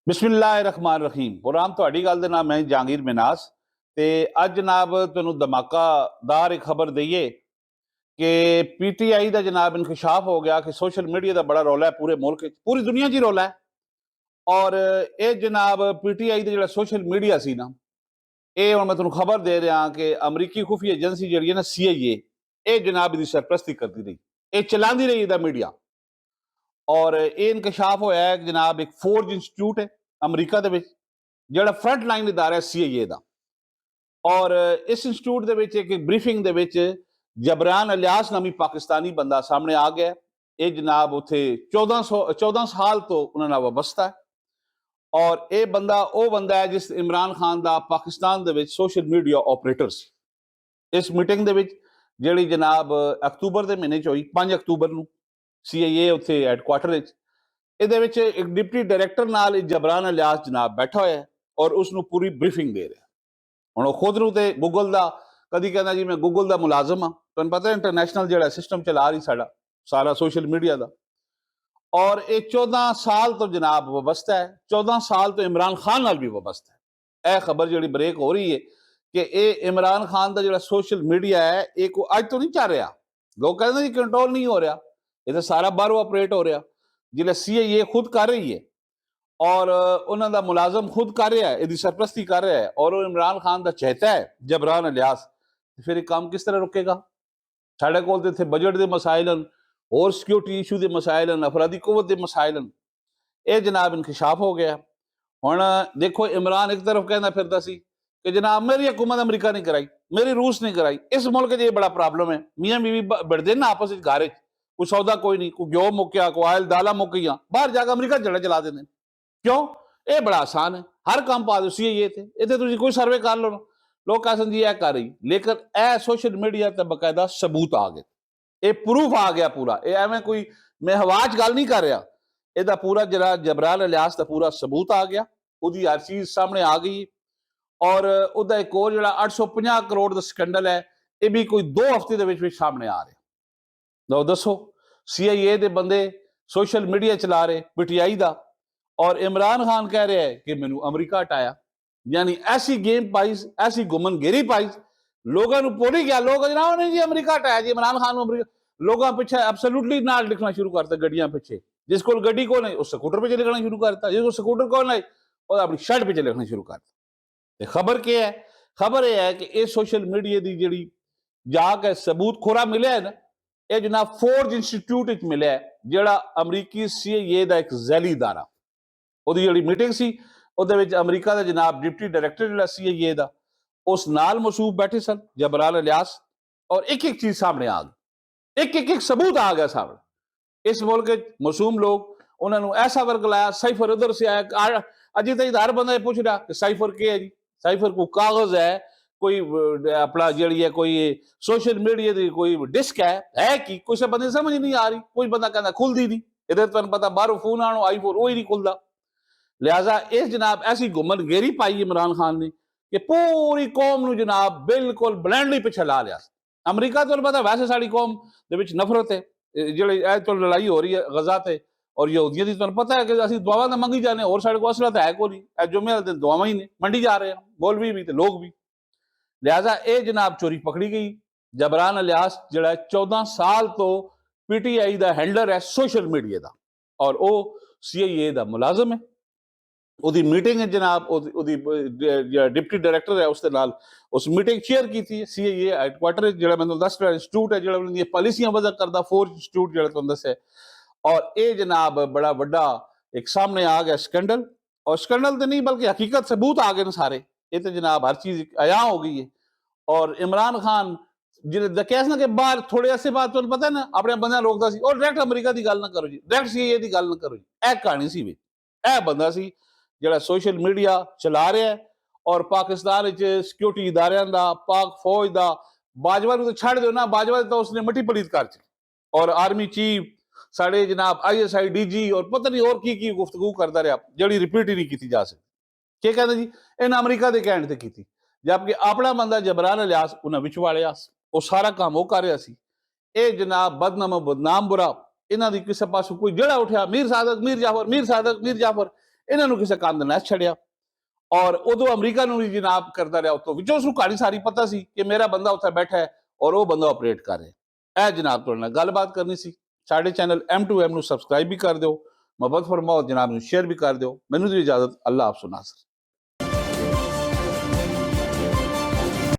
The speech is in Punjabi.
बिस्मिल्लाहिर्रहमानिर्रहीम। प्रोग्राम ਤੁਹਾਡੀ ਗੱਲ ਦੇ ਨਾਮ ਹੈ ਜਹਾਂਗੀਰ ਮਿਨਾਸ ਤੇ ਅੱਜ ਜਨਾਬ ਤੁਹਾਨੂੰ ਧਮਾਕਾਦਾਰ ਇੱਕ ਖਬਰ ਦਈਏ ਕਿ ਪੀਟੀਆਈ ਦਾ ਜਨਾਬ ਇਨਕਸ਼ਾਫ ਹੋ ਗਿਆ ਕਿ ਸੋਸ਼ਲ ਮੀਡੀਆ ਦਾ ਬੜਾ ਰੌਲਾ ਹੈ ਪੂਰੇ ਮੁਲਕ 'ਚ, ਪੂਰੀ ਦੁਨੀਆ 'ਚ ਹੀ ਰੌਲਾ ਹੈ। ਔਰ ਇਹ ਜਨਾਬ ਪੀਟੀਆਈ ਦਾ ਜਿਹੜਾ ਸੋਸ਼ਲ ਮੀਡੀਆ ਸੀ ਨਾ, ਇਹ ਹੁਣ ਮੈਂ ਤੁਹਾਨੂੰ ਖਬਰ ਦੇ ਰਿਹਾ ਕਿ ਅਮਰੀਕੀ ਖੁਫੀਆ ਏਜੰਸੀ ਜਿਹੜੀ ਹੈ ਨਾ CIA, ਇਹ ਜਨਾਬ ਦੀ ਸਰਪ੍ਰਸਤੀ ਕਰਦੀ ਰਹੀ, ਇਹ ਚਲਾਉਂਦੀ ਰਹੀ ਇਹਦਾ ਮੀਡੀਆ। ਔਰ ਇਹ ਇਨਕਸ਼ਾਫ ਹੋਇਆ ਹੈ ਕਿ ਜਨਾਬ ਇੱਕ ਫੋਰਜ ਇੰਸਟੀਚਿਊਟ ਹੈ ਅਮਰੀਕਾ ਦੇ ਵਿੱਚ, ਜਿਹੜਾ ਫਰੰਟ ਲਾਈਨ ਇਦਾਰਾ ਹੈ CIA ਦਾ। ਔਰ ਇਸ ਇੰਸਟੀਚਿਊਟ ਦੇ ਵਿੱਚ ਇੱਕ ਬਰੀਫਿੰਗ ਦੇ ਵਿੱਚ ਜਬਰਾਨ ਅਲਿਆਸ ਨਾਮੀ ਪਾਕਿਸਤਾਨੀ ਬੰਦਾ ਸਾਹਮਣੇ ਆ ਗਿਆ। ਇਹ ਜਨਾਬ ਉੱਥੇ 14 ਸਾਲ ਤੋਂ ਉਹਨਾਂ ਨਾਲ ਵਾਬਸਤਾ ਹੈ। ਔਰ ਇਹ ਬੰਦਾ ਉਹ ਬੰਦਾ ਹੈ ਜਿਸ ਇਮਰਾਨ ਖਾਨ ਦਾ ਪਾਕਿਸਤਾਨ ਦੇ ਵਿੱਚ ਸੋਸ਼ਲ ਮੀਡੀਆ ਆਪਰੇਟਰ ਸੀ। ਇਸ ਮੀਟਿੰਗ ਦੇ ਵਿੱਚ ਜਿਹੜੀ ਜਨਾਬ ਅਕਤੂਬਰ ਦੇ ਮਹੀਨੇ 'ਚ ਹੋਈ, 5 ਅਕਤੂਬਰ ਨੂੰ CIA ਉੱਥੇ ਹੈਡਕੁਆਟਰ ਵਿੱਚ, ਇਹਦੇ ਵਿੱਚ ਇੱਕ ਡਿਪਟੀ ਡਾਇਰੈਕਟਰ ਨਾਲ ਜਬਰਾਨ ਅਲਿਆਸ ਜਨਾਬ ਬੈਠਾ ਹੋਇਆ ਹੈ ਔਰ ਉਸਨੂੰ ਪੂਰੀ ਬਰੀਫਿੰਗ ਦੇ ਰਿਹਾ। ਹੁਣ ਉਹ ਖੁਦ ਨੂੰ ਤੇ ਗੂਗਲ ਦਾ ਕਦੀ ਕਹਿੰਦਾ ਜੀ ਮੈਂ ਗੂਗਲ ਦਾ ਮੁਲਾਜ਼ਮ ਹਾਂ, ਤੁਹਾਨੂੰ ਪਤਾ ਇੰਟਰਨੈਸ਼ਨਲ ਜਿਹੜਾ ਸਿਸਟਮ ਚਲਾ ਰਹੀ ਸਾਰਾ ਸੋਸ਼ਲ ਮੀਡੀਆ ਦਾ। ਔਰ ਇਹ 14 ਸਾਲ ਤੋਂ ਜਨਾਬ ਵਾਬਸਤਾ ਹੈ, 14 ਸਾਲ ਤੋਂ ਇਮਰਾਨ ਖਾਨ ਨਾਲ ਵੀ ਵਾਬਸਤਾ ਹੈ। ਇਹ ਖਬਰ ਜਿਹੜੀ ਬ੍ਰੇਕ ਹੋ ਰਹੀ ਹੈ ਕਿ ਇਹ ਇਮਰਾਨ ਖਾਨ ਦਾ ਜਿਹੜਾ ਸੋਸ਼ਲ ਮੀਡੀਆ ਹੈ ਇਹ ਕੋਈ ਅੱਜ ਤੋਂ ਨਹੀਂ ਚੱਲ ਰਿਹਾ। ਲੋਕ ਕਹਿੰਦੇ ਜੀ ਕੰਟਰੋਲ ਨਹੀਂ ਹੋ ਰਿਹਾ, ਇਹ ਤਾਂ ਸਾਰਾ ਬਾਹਰੋਂ ਆਪਰੇਟ ਹੋ ਰਿਹਾ, ਜਿਹੜਾ CIA ਖੁਦ ਕਰ ਰਹੀ ਹੈ ਔਰ ਉਹਨਾਂ ਦਾ ਮੁਲਾਜ਼ਮ ਖੁਦ ਕਰ ਰਿਹਾ ਹੈ, ਇਹਦੀ ਸਰਪ੍ਰਸਤੀ ਕਰ ਰਿਹਾ ਹੈ ਔਰ ਉਹ ਇਮਰਾਨ ਖਾਨ ਦਾ ਚਹਤਾ ਹੈ ਜਬਰਾਨ ਅਲਿਆਸ। ਫਿਰ ਇਹ ਕੰਮ ਕਿਸ ਤਰ੍ਹਾਂ ਰੁਕੇਗਾ? ਸਾਡੇ ਕੋਲ ਤੇ ਇੱਥੇ ਬਜਟ ਦੇ ਮਸਾਇਲ ਹਨ, ਹੋਰ ਸਿਕਿਉਰਿਟੀ ਇਸ਼ੂ ਦੇ ਮਸਾਇਲ ਹਨ, ਅਫਰਾਦੀ ਕੁਵਤ ਦੇ ਮਸਾਇਲ ਹਨ। ਇਹ ਜਨਾਬ ਇਨਕਸ਼ਾਫ ਹੋ ਗਿਆ। ਹੁਣ ਦੇਖੋ, ਇਮਰਾਨ ਇੱਕ ਤਰਫ ਕਹਿੰਦਾ ਫਿਰਦਾ ਸੀ ਕਿ ਜਨਾਬ ਮੇਰੀ ਹਕੂਮਤ ਅਮਰੀਕਾ ਨਹੀਂ ਕਰਾਈ, ਮੇਰੀ ਰੂਸ ਨਹੀਂ ਕਰਾਈ। ਇਸ ਮੁਲਕ 'ਚ ਇਹ ਬੜਾ ਪ੍ਰੋਬਲਮ ਹੈ, ਮੀਆਂ ਬੀਵੀ ਬਿੜਦੇ ਨਾ ਆਪਸ ਵਿੱਚ ਘਰ 'ਚ, ਕੋਈ ਸੌਦਾ ਕੋਈ ਨਹੀਂ, ਕੋਈ ਗਿਓ ਮੁੱਕਿਆ, ਕੋਈ ਆਇਲ ਦਾਲਾਂ ਮੁੱਕ ਗਈਆਂ, ਬਾਹਰ ਜਾ ਕੇ ਅਮਰੀਕਾ ਝਗੜਾ ਚਲਾ ਦਿੰਦੇ। ਕਿਉਂ? ਇਹ ਬੜਾ ਆਸਾਨ ਹੈ, ਹਰ ਕੰਮ ਪਾ ਦਿਓ CIA ਤੇ, ਇੱਥੇ ਤੁਸੀਂ ਕੋਈ ਸਰਵੇ ਕਰ ਲਓ, ਲੋਕ ਕਹਿੰਦੇ ਜੀ ਇਹ ਕਰ ਰਹੀ। ਲੇਕਿਨ ਇਹ ਸੋਸ਼ਲ ਮੀਡੀਆ ਤੇ ਬਕਾਇਦਾ ਸਬੂਤ ਆ ਗਏ, ਇਹ ਪ੍ਰੂਫ ਆ ਗਿਆ ਪੂਰਾ। ਇਹ ਐਵੇਂ ਕੋਈ ਮੈਂ ਹਵਾ 'ਚ ਗੱਲ ਨਹੀਂ ਕਰ ਰਿਹਾ, ਇਹਦਾ ਪੂਰਾ ਜਿਹੜਾ ਜਬਰਾਨ ਅਲਿਆਸ ਦਾ ਪੂਰਾ ਸਬੂਤ ਆ ਗਿਆ, ਉਹਦੀ ਹਰ ਚੀਜ਼ ਸਾਹਮਣੇ ਆ ਗਈ। ਔਰ ਉਹਦਾ ਇੱਕ ਹੋਰ ਜਿਹੜਾ 850 ਕਰੋੜ ਦਾ ਸਕੈਂਡਲ ਹੈ, ਇਹ ਵੀ ਕੋਈ 2 ਹਫ਼ਤੇ ਦੇ ਵਿੱਚ ਸਾਹਮਣੇ ਆ ਰਿਹਾ। ਲਓ ਦੱਸੋ, CIA ਦੇ ਬੰਦੇ ਸੋਸ਼ਲ ਮੀਡੀਆ ਚਲਾ ਰਹੇ PTI ਦਾ, ਔਰ ਇਮਰਾਨ ਖਾਨ ਕਹਿ ਰਿਹਾ ਹੈ ਕਿ ਮੈਨੂੰ ਅਮਰੀਕਾ ਹਟਾਇਆ। यानी ऐसी गेम पाई, ऐसी गुमनगिरी पाई, लोगों को भुल ही गया। लोग जनाब ने जी अमरीका हटाया जी, इमरान खान अमरीका, लोगों पिछे एब्सोल्युटली नाल लिखना शुरू करता, गड्डियां पिछे, जिसको गड्डी को नहीं उस स्कूटर पे लिखना शुरू करता, जिसको स्कूटर को नहीं और अपनी शर्ट पे लिखना शुरू करता। खबर क्या है? खबर यह है कि ये सोशल मीडिया की जी जाके सबूत खोरा मिले है ना, ये जनाब फोर्ज इंस्टीट्यूट मिले, जोड़ा अमरीकी CIA का एक जैली इदारा, ਉਹਦੀ ਜਿਹੜੀ ਮੀਟਿੰਗ ਸੀ ਉਹਦੇ ਵਿੱਚ ਅਮਰੀਕਾ ਦਾ ਜਨਾਬ ਡਿਪਟੀ ਡਾਇਰੈਕਟਰ ਜਿਹੜਾ CIA ਦਾ, ਉਸ ਨਾਲ ਮਸੂਬ ਬੈਠੇ ਸਨ ਜਬਰਾਨ ਅਲਿਆਸ। ਔਰ ਇੱਕ ਇੱਕ ਚੀਜ਼ ਸਾਹਮਣੇ ਆ ਗਈ, ਇੱਕ ਸਬੂਤ ਆ ਗਿਆ ਸਾਹਮਣੇ। ਇਸ ਮੁਲਕ ਵਿੱਚ ਮਾਸੂਮ ਲੋग, ਉਹਨਾਂ ਨੂੰ ऐसा वर्क लाया, साइफर उधर से आया। अजी तक हर बंदा पूछ रहा कि साइफर क्या है जी? साइफर को कागज है, कोई अपना जी है, कोई सोशल मीडिया की कोई डिस्क है कि कुछ बंदे समझ नहीं आ रही। कोई बंदा कहता खुलती नहीं, इधर तुम पता बाहरों फोन आनो iPhone वही नहीं खुलता। लिहाजा इस जनाब ऐसी गुमनगिरी पाई इमरान खान ने कि पूरी कौम ਨੂੰ जनाब बिल्कुल ब्लाइंडली पिछे ला लिया। अमरीका तो पता वैसे साड़ी कौम ਦੇ ਵਿੱਚ ਨਫ਼ਰਤ ਹੈ, ਜਿਹੜੀ ਇਹ ਤੋਂ ਲੜਾਈ ਹੋ ਰਹੀ ਹੈ ਗਜ਼ਾ ਤੇ ਔਰ ਯਹੂਦੀਆਂ ਦੀ, ਤੁਹਾਨੂੰ ਪਤਾ ਹੈ ਕਿ ਅਸੀਂ ਦੁਆਵਾਂ ਤਾਂ ਮੰਗੀ ਜਾਂਦੇ, ਹੋਰ ਸਾਡੇ ਕੋਲ ਅਸਲਾ ਤਾਂ ਹੈ ਕੋਈ ਨਹੀਂ। ਇਹ ਜੁਮੇ ਵਾਲੇ ਦਿਨ ਦੁਆਵਾਂ ਹੀ ਨੇ ਮੰਡੀ ਜਾ ਰਹੇ ਹਨ, ਮੌਲਵੀ ਵੀ ਤੇ ਲੋਕ ਵੀ। ਲਿਹਾਜ਼ਾ ਇਹ ਜਨਾਬ ਚੋਰੀ ਪਕੜੀ ਗਈ। ਜਬਰਾਨ ਅਲਿਆਸ ਜਿਹੜਾ 14 ਸਾਲ ਤੋਂ PTI ਦਾ ਹੈਂਡਲਰ ਹੈ ਸੋਸ਼ਲ ਮੀਡੀਆ ਦਾ, ਔਰ ਉਹ CIA ਦਾ ਮੁਲਾਜ਼ਮ ਹੈ। ਉਹਦੀ ਮੀਟਿੰਗ ਹੈ ਜਨਾਬ, ਉਹਦੀ ਡਿਪਟੀ ਡਾਇਰੈਕਟਰ ਹੈ ਉਸ ਦੇ ਨਾਲ ਉਸ ਮੀਟਿੰਗ ਚੇਅਰ ਕੀਤੀ ਹੈ CIA ਹੈਡਕੁਆਟਰ, ਜਿਹੜਾ ਮੈਨੂੰ ਦੱਸ ਰਿਹਾ ਇੰਸਟੀਚਿਊਟ ਹੈ ਜਿਹੜਾ ਉਹਨਾਂ ਦੀਆਂ ਪਾਲਿਸੀਆਂ ਵਜ਼ਾ ਕਰਦਾ, ਫੋਰਜ ਇੰਸਟੀਚਿਊਟ ਜਿਹੜਾ ਤੁਹਾਨੂੰ ਦੱਸਿਆ। ਔਰ ਇਹ ਜਨਾਬ ਬੜਾ ਵੱਡਾ ਇੱਕ ਸਾਹਮਣੇ ਆ ਗਿਆ ਸਕੈਂਡਲ, और स्कैंडल तो नहीं बल्कि हकीकत सबूत आ गए सारे। ये तो जनाब हर चीज अया हो गई है। और इमरान खान जिन्हें ना कि बाहर थोड़े अरसे बाद तो पता है ना अपने बंदा रोकता सी और डायरेक्ट अमरीका की गल ना करो जी, डायरेक्ट CIA की गल ना करो जी। यह कहानी सी भी यह बंदा सी ਜਿਹੜਾ ਸੋਸ਼ਲ ਮੀਡੀਆ ਚਲਾ ਰਿਹਾ ਹੈ ਔਰ ਪਾਕਿਸਤਾਨ ਵਿੱਚ ਸਿਕਿਉਰਿਟੀ ਇਦਾਰਿਆਂ ਦਾ, ਪਾਕ ਫੌਜ ਦਾ, ਬਾਜਵਾ ਨੂੰ ਤਾਂ ਛੱਡ ਦਿਓ ਨਾ, ਬਾਜਵਾ ਤਾਂ ਉਸਨੇ ਮੱਟੀ ਪਲੀਤ ਕਰ ਦਿੱਤੀ। ਔਰ ਆਰਮੀ ਚੀਫ ਸਾਡੇ ਜਨਾਬ ISI DG और पता नहीं और की गुफ्तगू करता रहा, ਜਿਹੜੀ रिपीट ही नहीं की जा सकती। ਕੀ ਕਹਿੰਦਾ ਜੀ ਇਹਨਾਂ ਅਮਰੀਕਾ ਦੇ ਕਹਿਣ ਤੇ ਕੀਤੀ, ਜਦਕਿ ਆਪਣਾ ਬੰਦਾ ਜਬਰਾਨ ਅਲਿਆਸ ਉਹਨਾਂ ਵਿੱਚ ਵਾਲਿਆ, ਉਹ ਸਾਰਾ ਕੰਮ ਉਹ ਕਰ ਰਿਹਾ ਸੀ। ਇਹ ਜਨਾਬ ਬਦਨਾਮ ਬੁਰਾ, ਇਹਨਾਂ ਦੀ ਕਿਸੇ ਪਾਸੋਂ ਕੋਈ ਜਿਹੜਾ ਉਠਿਆ ਮੀਰ ਸਾਦਕ, ਮੀਰ ਜਾਫਰ, ਮੀਰ ਸਾਦਕ, ਮੀਰ ਜਾਫਰ, ਇਹਨਾਂ ਨੂੰ ਕਿਸੇ ਕੰਮ ਦਾ ਨੈਸ ਛੜਿਆ ਔਰ ਉਦੋਂ ਅਮਰੀਕਾ ਨੂੰ ਵੀ ਜਨਾਬ ਕਰਦਾ ਰਿਹਾ ਉਤੋਂ ਵਿੱਚੋਂ ਉਸਨੂੰ ਕਹਾਣੀ ਸਾਰੀ ਪਤਾ ਸੀ ਕਿ ਮੇਰਾ ਬੰਦਾ ਉੱਥੇ ਬੈਠਾ ਹੈ ਔਰ ਉਹ ਬੰਦਾ ਆਪਰੇਟ ਕਰ ਰਿਹਾ। ਇਹ ਜਨਾਬ ਤੁਹਾਡੇ ਨਾਲ ਗੱਲਬਾਤ ਕਰਨੀ ਸੀ। ਸਾਡੇ ਚੈਨਲ M2M ਨੂੰ ਸਬਸਕ੍ਰਾਈਬ ਵੀ ਕਰ ਦਿਓ, ਮੁਹੱਬਤ ਫਰਮਾਓ, ਜਨਾਬ ਨੂੰ ਸ਼ੇਅਰ ਵੀ ਕਰ ਦਿਓ। ਮੈਨੂੰ ਦੀ ਇਜਾਜ਼ਤ, ਅੱਲਾ ਆਪ ਸੁਨਾਸਰ।